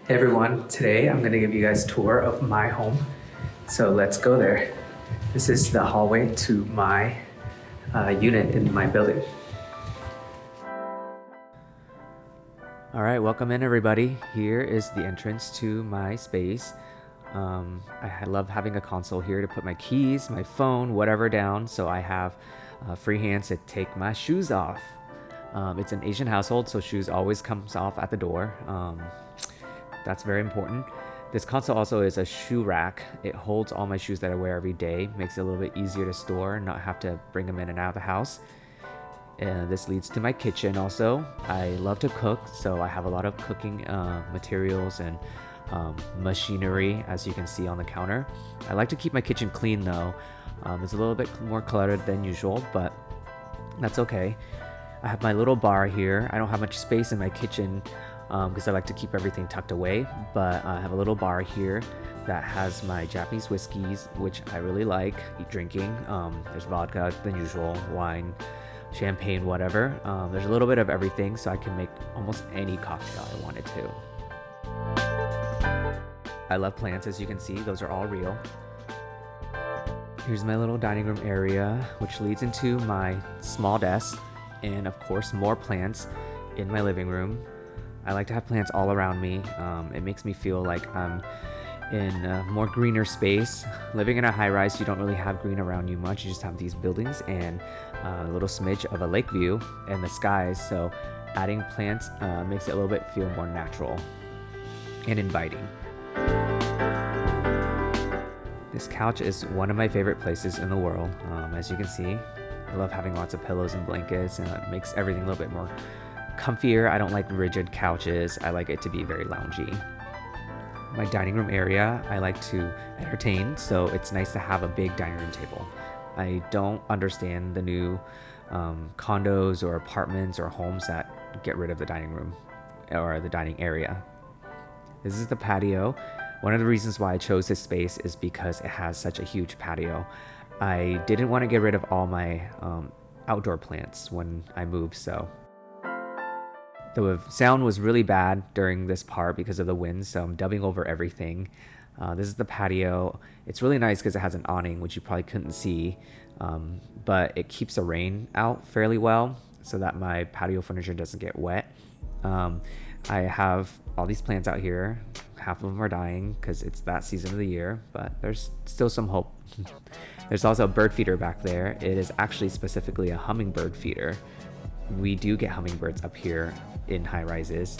Hey everyone, today I'm going to give you guys a tour of my home. So let's go there. This is the hallway to my unit in my building. All right, welcome in everybody. Here is the entrance to my space. I love having a console here to put my keys, my phone, whatever down, so I have free hands to take my shoes off. It's an Asian household, so shoes always comes off at the door. That's very important. This console also is a shoe rack. It holds all my shoes that I wear every day, makes it a little bit easier to store and not have to bring them in and out of the house. And this leads to my kitchen also. I love to cook, so I have a lot of cooking materials and machinery, as you can see on the counter. I like to keep my kitchen clean though. It's a little bit more cluttered than usual, but that's okay. I have my little bar here. I don't have much space in my kitchen because I like to keep everything tucked away, but I have a little bar here that has my Japanese whiskeys, which I really like drinking. There's vodka, the usual, wine, champagne, whatever. There's a little bit of everything, so I can make almost any cocktail I wanted to. I love plants, as you can see. Those are all real. Here's my little dining room area, which leads into my small desk, and of course more plants in my living room. I like to have plants all around me. It makes me feel like I'm in a more greener space. Living in a high-rise, you don't really have green around you much. You just have these buildings and a little smidge of a lake view and the skies. So adding plants makes it a little bit feel more natural and inviting. This couch is one of my favorite places in the world. As you can see, I love having lots of pillows and blankets, and it makes everything a little bit more comfier. I don't like rigid couches. I like it to be very loungy. My dining room area, I like to entertain, so it's nice to have a big dining room table. I don't understand the new condos or apartments or homes that get rid of the dining room or the dining area. This is the patio. One of the reasons why I chose this space is because it has such a huge patio. I didn't want to get rid of all my outdoor plants when I moved, so the sound was really bad during this part because of the wind, so I'm dubbing over everything. This is the patio. It's really nice because it has an awning, which you probably couldn't see, but it keeps the rain out fairly well so that my patio furniture doesn't get wet. I have all these plants out here. Half of them are dying because it's that season of the year, but there's still some hope. There's also a bird feeder back there. It is actually specifically a hummingbird feeder. We do get hummingbirds up here in high rises.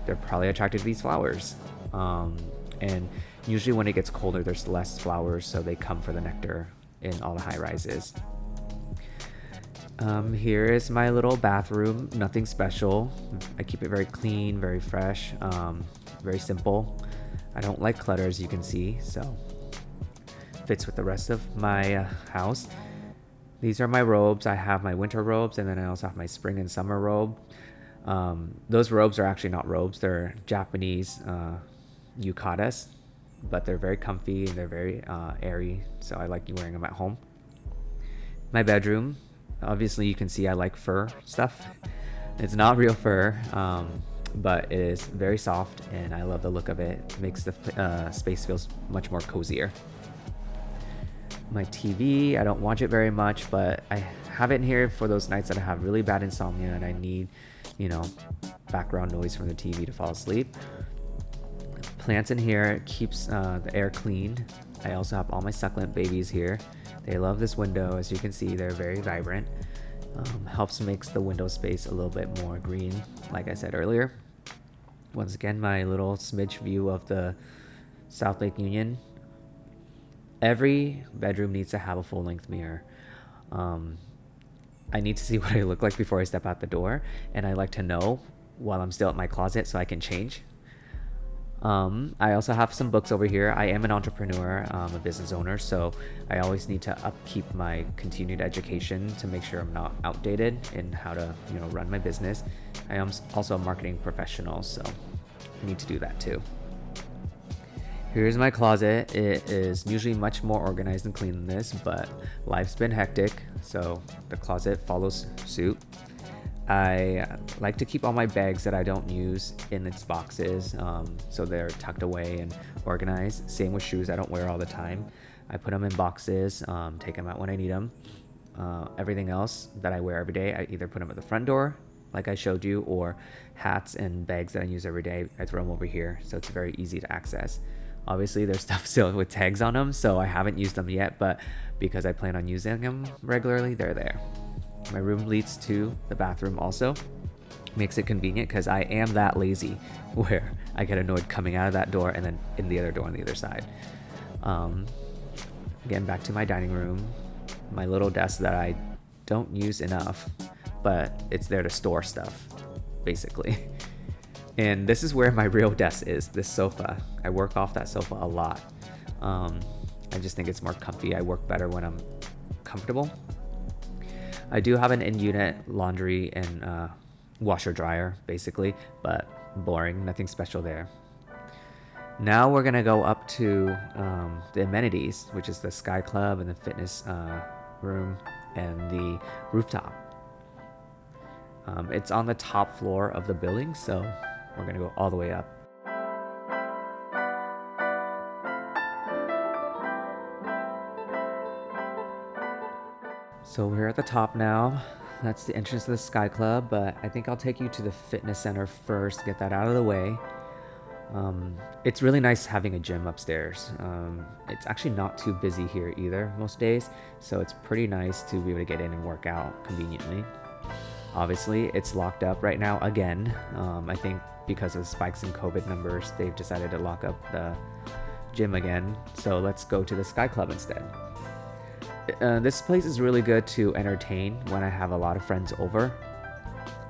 They're probably attracted to these flowers. And usually when it gets colder, there's less flowers, so they come for the nectar in all the high rises. Here is my little bathroom. Nothing special. I keep it very clean, very fresh, very simple. I don't like clutter, as you can see, so fits with the rest of my house. These are my robes. I have my winter robes, and then I also have my spring and summer robe. Those robes are actually not robes. They're Japanese yukatas, but they're very comfy and they're very airy, so I like wearing them at home. My bedroom. Obviously, you can see I like fur stuff. It's not real fur, but it is very soft, and I love the look of it. It makes the space feel much more cozier. My TV, I don't watch it very much, but I have it in here for those nights that I have really bad insomnia and I need, background noise from the TV to fall asleep. Plants in here, it keeps the air clean. I also have all my succulent babies here. They love this window. As you can see, they're very vibrant. Helps makes the window space a little bit more green, like I said earlier. Once again, my little smidge view of the South Lake Union. Every bedroom needs to have a full-length mirror. I need to see what I look like before I step out the door, and I like to know while I'm still at my closet so I can change. I also have some books over here. I am an entrepreneur, a business owner, so I always need to upkeep my continued education to make sure I'm not outdated in how to, run my business. I am also a marketing professional, so I need to do that too. Here's my closet. It is usually much more organized and clean than this, but life's been hectic, so the closet follows suit. I like to keep all my bags that I don't use in its boxes, so they're tucked away and organized. Same with shoes I don't wear all the time. I put them in boxes, take them out when I need them. Everything else that I wear every day, I either put them at the front door, like I showed you, or hats and bags that I use every day, I throw them over here, so it's very easy to access. Obviously, there's stuff still with tags on them, so I haven't used them yet, but because I plan on using them regularly, they're there. My room leads to the bathroom also. Makes it convenient because I am that lazy where I get annoyed coming out of that door and then in the other door on the other side. Again, back to my dining room. My little desk that I don't use enough, but it's there to store stuff, basically. And this is where my real desk is, this sofa. I work off that sofa a lot. I just think it's more comfy. I work better when I'm comfortable. I do have an in-unit laundry and washer dryer, basically, but boring, nothing special there. Now we're gonna go up to the amenities, which is the Sky Club and the fitness room and the rooftop. It's on the top floor of the building, so we're gonna go all the way up. So we're at the top now. That's the entrance to the Sky Club, but I think I'll take you to the fitness center first, get that out of the way. It's really nice having a gym upstairs. It's actually not too busy here either most days, so it's pretty nice to be able to get in and work out conveniently. Obviously, it's locked up right now again. I think because of the spikes in COVID numbers, they've decided to lock up the gym again, so let's go to the Sky Club instead. This place is really good to entertain when I have a lot of friends over.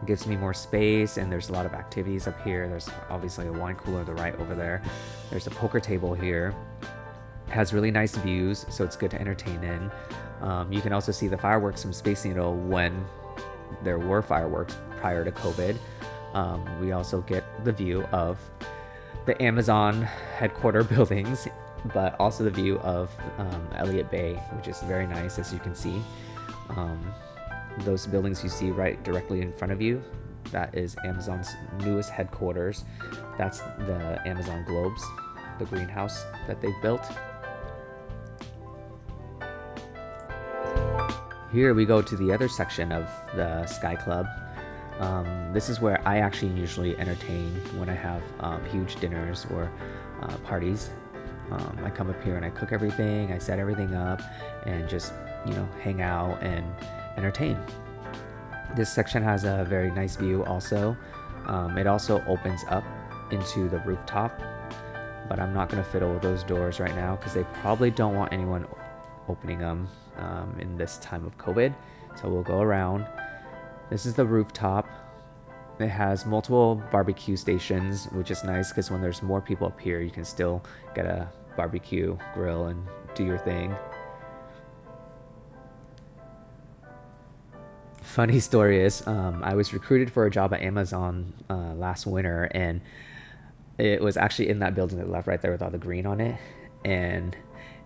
It gives me more space, and there's a lot of activities up here. There's obviously a wine cooler to the right over there. There's a poker table here. It has really nice views, so it's good to entertain in. You can also see the fireworks from Space Needle when there were fireworks prior to COVID. We also get the view of the Amazon headquarter buildings, but also the view of Elliott Bay, which is very nice, as you can see. Those buildings you see right directly in front of you, that is Amazon's newest headquarters. That's the Amazon Globes, the greenhouse that they've built. Here we go to the other section of the Sky Club. This is where I actually usually entertain when I have huge dinners or parties. I come up here and I cook everything, I set everything up, and just, hang out and entertain. This section has a very nice view also. It also opens up into the rooftop, but I'm not going to fiddle with those doors right now because they probably don't want anyone opening them in this time of COVID. So we'll go around. This is the rooftop. It has multiple barbecue stations, which is nice because when there's more people up here, you can still get a barbecue grill and do your thing. Funny story is, I was recruited for a job at Amazon last winter, and it was actually in that building that left right there with all the green on it. And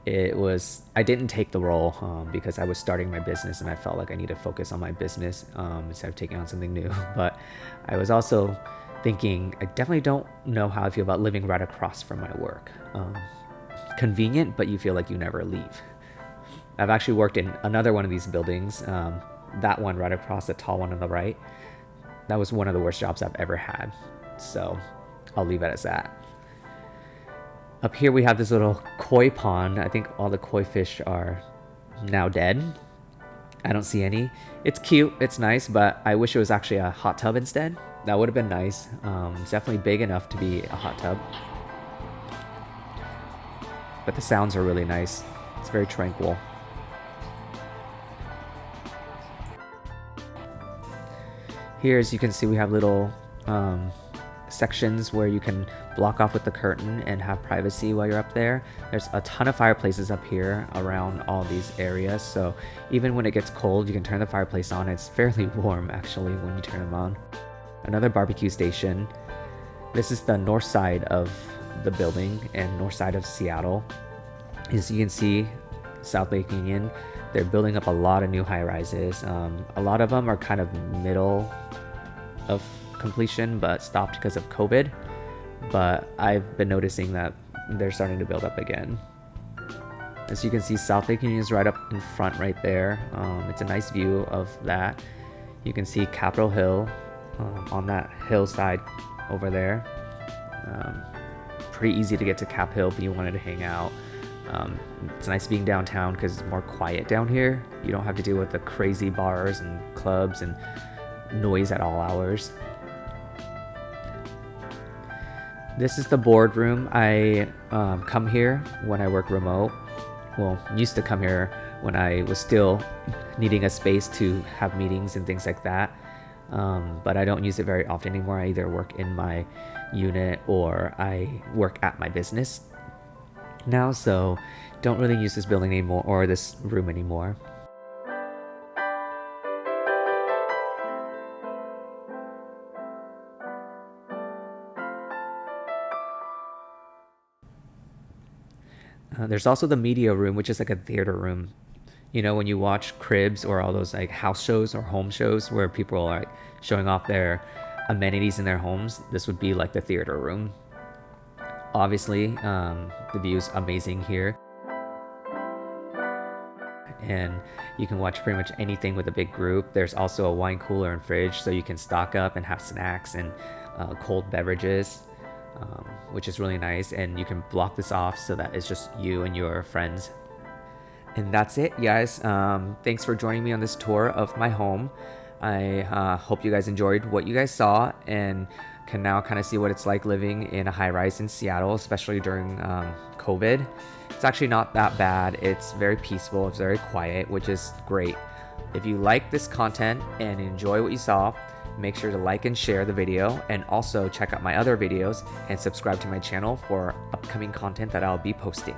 I didn't take the role because I was starting my business and I felt like I need to focus on my business instead of taking on something new. But I was also thinking, I definitely don't know how I feel about living right across from my work. Convenient, but you feel like you never leave. I've actually worked in another one of these buildings, that one right across, the tall one on the right. That was one of the worst jobs I've ever had. So I'll leave it as that. Up here we have this little koi pond. I think all the koi fish are now dead. I don't see any. It's cute, it's nice, but I wish it was actually a hot tub instead. That would have been nice. It's definitely big enough to be a hot tub. But the sounds are really nice. It's very tranquil. Here, as you can see, we have little sections where you can block off with the curtain and have privacy while you're up there. There's a ton of fireplaces up here around all these areas, so even when it gets cold, you can turn the fireplace on. It's fairly warm actually when you turn them on. Another barbecue station. This is the north side of the building and north side of Seattle. As you can see, South Lake Union They're building up a lot of new high-rises. A lot of them are kind of middle of completion but stopped because of COVID, but I've been noticing that they're starting to build up again. As you can see, South Lake Union is right up in front right there. It's a nice view of that. You can see Capitol Hill on that hillside over there. Pretty easy to get to Cap Hill if you wanted to hang out. It's nice being downtown because it's more quiet down here. You don't have to deal with the crazy bars and clubs and noise at all hours. This is the boardroom. I come here when I work remote. Well, used to come here when I was still needing a space to have meetings and things like that. But I don't use it very often anymore. I either work in my unit or I work at my business now, so don't really use this building anymore or this room anymore. There's also the media room, which is like a theater room. You know, when you watch Cribs or all those like house shows or home shows where people are like showing off their amenities in their homes, this would be like the theater room. Obviously, the view is amazing here. And you can watch pretty much anything with a big group. There's also a wine cooler and fridge, so you can stock up and have snacks and cold beverages. Which is really nice, and you can block this off so that it's just you and your friends. And that's it, guys. Thanks for joining me on this tour of my home. I hope you guys enjoyed what you guys saw and can now kind of see what it's like living in a high-rise in Seattle, especially during COVID. It's actually not that bad. It's very peaceful. It's very quiet, which is great. If you like this content and enjoy what you saw, make sure to like and share the video, and also check out my other videos and subscribe to my channel for upcoming content that I'll be posting.